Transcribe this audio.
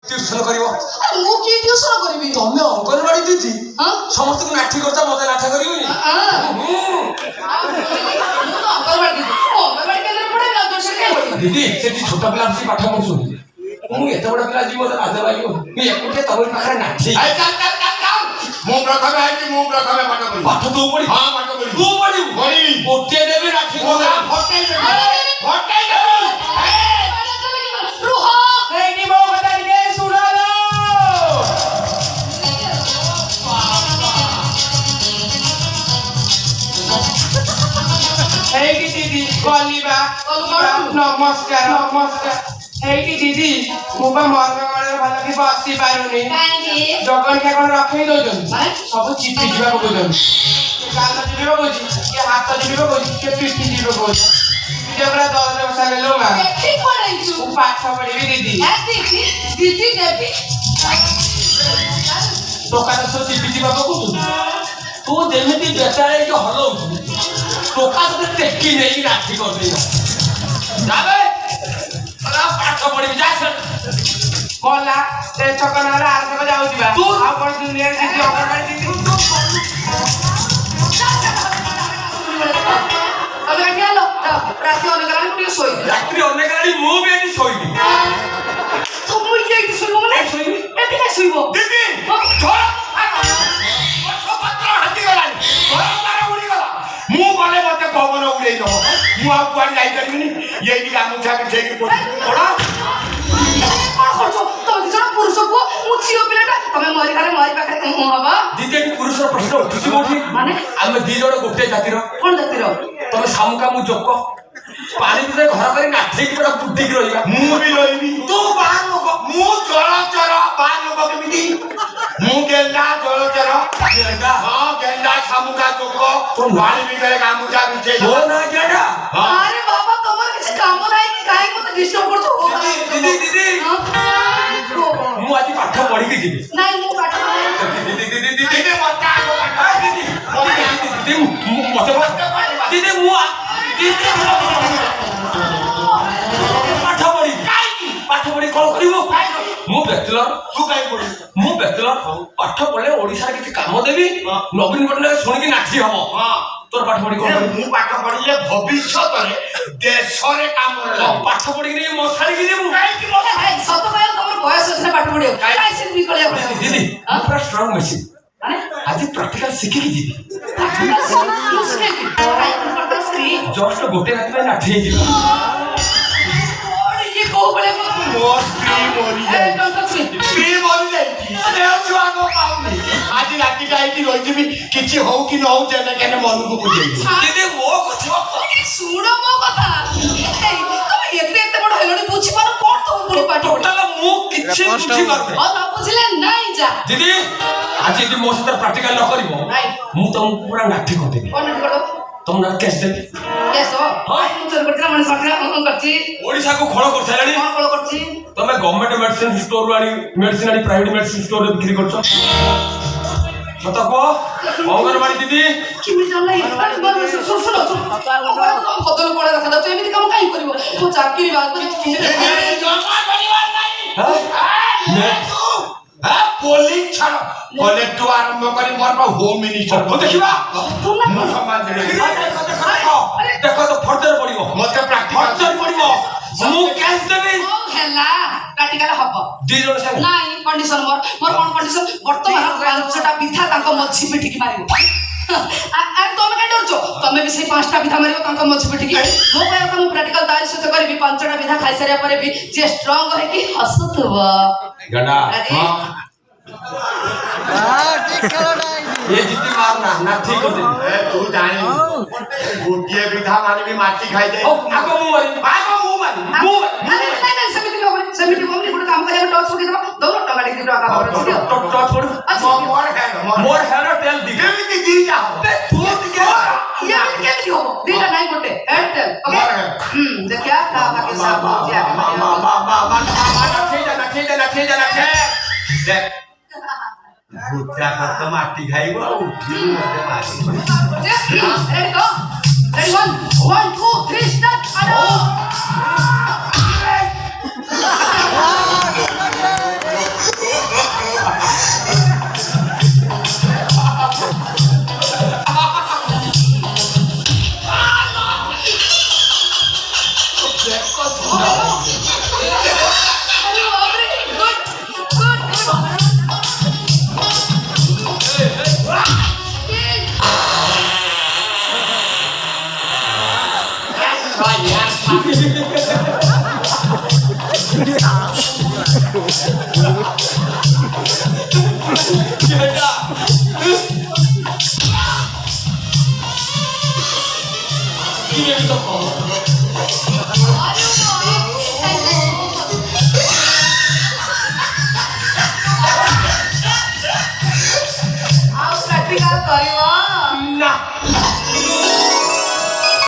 tuition करिवो मु की tuition करबी तमे अंगनवाड़ी दीदी हां समस्त को नाठी करता मते नाठा करिवनी हां अंगनवाड़ी केंद्र पड़े ना दोष के दीदी सेठी छोटा पिला से पाठ पढुछुनी मु एते बडा पिला जी मते लाज लागियो मु एकुटे तबे पाखरे नाठी ए चल मु प्रथमे आइछि मु प्रथमे पाठ तू पढी हां पाठ पढी तू पढी पढी ओटे देबे नाठी को फटे देबे रुहा एनी मो बता दे सुना लो এইটি দিদি কলিবা নমস্কার নমস্কার এইটি দিদি মুবা মরগড়ে ভালো কি বসি পারুনি জগন কে কোন রখাই দউছন সব চিপি দিবা কইছন কাল দিবা কইছি কে হাত দিবা কইছি কে পিঠি দিবা কইছি যেবরা দল বসালে লোমা ঠিক পড়াইছু পাঠ পড়িবি দিদি দিদি দিদি দেবি দোকান সব চিপি দিবা কইছু तू जेमिति बेचारे जो हलौछु टोका तो टेकी नहीं राखी कर देना जाबे अला पाठ पढि जा सर बोला ते चकनारा आर के जाउ दिबा तू आ कोन दुनिया दिदी अगरबाड़ी दिदी अबे केलो राती अनेकरानी पुरी सोई रात्रि अनेकरानी मु भी एनी सोईबी तू मु ये सोइबो माने सोईबी एती काय सोइबो दीदी छोड़ मु गले मते पवन उड़े न मु आ कुआर जाई करबिनी येही गामुछा के ठेकी पड़ी पड़ा कोन करछो तो दिजण पुरुष को मु छियो पिलाटा तमे मरि पाखरे हबा दीदी पुरुष प्रश्न उठुची मोठी माने आमे दी जण गोटे जातिर कोन जातिर तमे सामुका मु जोक पानी भितर घर करी नाठी की पूरा बुड्डी की रहिबा मु भी रहिबी तू बाहर लोक मु चर बाहर लोक केमिति मु गेंडा चर गेंडा हां गेंडा सामुका जोक तो बाली भितर गामुछा बिछे हो ना गेंडा अरे बाबा तमर किछ काम नाही कि काहे मते डिस्टर्ब करछो दीदी मु आज पाठ पढी के जीबी नाही मु पाठ दीदी मत दीदी मत दीदी मु पाठ पढ़ी कौन करिवो मु बैचलर तू काई पढ़ी मु बैचलर पाठ पढ़ले ओडिसा किछि काम देबी नवीन पटनायक सुनि कि नाठी हबो हां तोर पाठ पढ़ी कौन मु पाठ पढ़िले भविष्यत रे देश रे काम रे पाठ पढ़ी कि मसाड़ी कि जेबु काई कि हाय सत कहल तमर बयस होछने पाठ पढियो काई से निकलिया पड़ियो दीदी पूरा स्ट्रांग मशीन माने आज प्रैक्टिकल सीखी कि जीबी मुश्किल काई करता स्त्री जस्ट गोटे रात में नाठी जीबी और ये को बले मो स्त्री मरी जाई स्त्री मरी जाई से छुआ को पाउनी आज राती जाईती रहिजिबी किछि हो कि न हो जेने केने मन को बुझेई दीदी मो कथा सुनो मो कथा तमे एते बड़ हेलोनी पूछि पारो कोन तो पुरी पाठ टोटल मु किछि बुझी पारबे ओ ना बुझले नाही जा दीदी आज यदि मो साथ प्रैक्टिकल न करिवो मु तुम पूरा नाठी कर देबी कोन कर दो तुम ना कैश देबी कैश हो हां मु चल करथिला माने सटरा करछि ओडिसा को खळ कर सालानी कोन कोन करछि तमे गवर्नमेंट मेडिसिन स्टोर वाली मेडिसिन वाली प्राइवेट मेडिसिन स्टोर रे बिक्री करछो मत को अंगनवाड़ी दीदी किमि जानला सुनो बदल पड़े रखा तो एमिति काम काई करबो तो चाकरी बात कर जमा परिवार नहीं पुलिस छाड़ कलेक्टर आरंभ करी मोर होम मिनिस्टर को देखिबा मु समाज देखो तो फर्दर पड़िबो मते प्रैक्टिकल पड़िबो मु कैश देबी हेला प्रैक्टिकल हबो दी जण संग नाही कंडीशन मोर कोन कंडीशन वर्तमान पांचटा विधा तांको मछी पिठी की मारिबो आ तमे का डरछो तमे भी से पांचटा विधा मारिबो तांको मछी पिठी की मो कहया त मु प्रैक्टिकल दाई सहित करबी पांचटा विधा खाइ सारिया परे भी जे स्ट्रांग है कि हसतबा गड़ा हां ठीक करो नहीं ये जितनी मारना ना ठीक हो दे तू जाने गोटिए विधा माने भी माटी खाई जाए ओ आगो मु मारी अरे नहीं समिति को हमने काम करे टॉस हो गया दोनों टमाटर की टका हो ठीक है टॉस छोड़ अच्छा मोर है ना टेल दी केमिति दी जा तू के ये केमिति हो दीटा नहीं गोटे एयरटेल ओके देखया का के साथ दिया ना खेजा देख गोटिया खत्म माटी खाइबो उठी मते मारी रेडी गो रेडी 1 2 3 स्टार्ट अरे